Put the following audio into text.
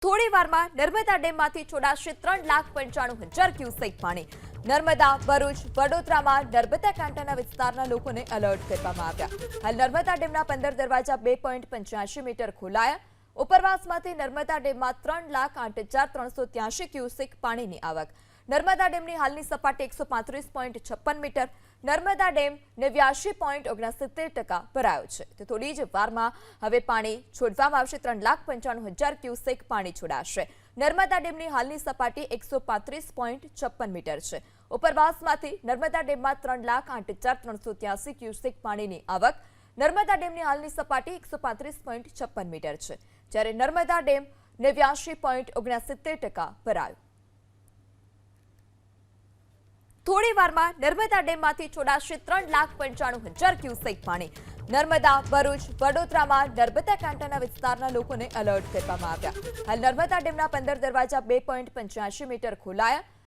થોડી વારમાં નર્મદા ડેમમાંથી છોડાશે 3,95,000 ક્યુસેક પાણી. નર્મદા, ભરૂચ, વડોદરામાં નર્મદા કાંઠાના વિસ્તારના લોકોને એલર્ટ કરવામાં આવ્યા. હાલ નર્મદા ડેમના 15 દરવાજા 2.85 મીટર ખોલાયા. ઉપરવાસમાંથી નર્મદા ડેમમાં 3,08,383 ક્યુસેક પાણીની આવક. નર્મદા ડેમની હાલની સપાટી 135.56 મીટર. નર્મદા ડેમ 89.69% ભરાયો છે. તો થોડી જ વારમાં હવે પાણી છોડવામાં આવશે. 3,95,000 ક્યુસેક પાણી છોડાશે. નર્મદા ડેમની હાલની સપાટી 135.56 મીટર છે. ઉપરવાસમાંથી નર્મદા ડેમમાં 3,08,383 ક્યુસેક પાણીની આવક. નર્મદા ડેમની હાલની સપાટી 135.56 મીટર છે, જ્યારે નર્મદા ડેમ 89.69% ભરાયો. થોડી વારમાં નર્મદા ડેમમાંથી છોડાશે 3,95,000 ક્યુસેક પાણી. નર્મદા, ભરૂચ, વડોદરામાં નર્મદા કાંઠાના વિસ્તારના લોકોને એલર્ટ કરવામાં આવ્યા. હાલ નર્મદા ડેમના 15 દરવાજા 2.85 મીટર ખોલાયા.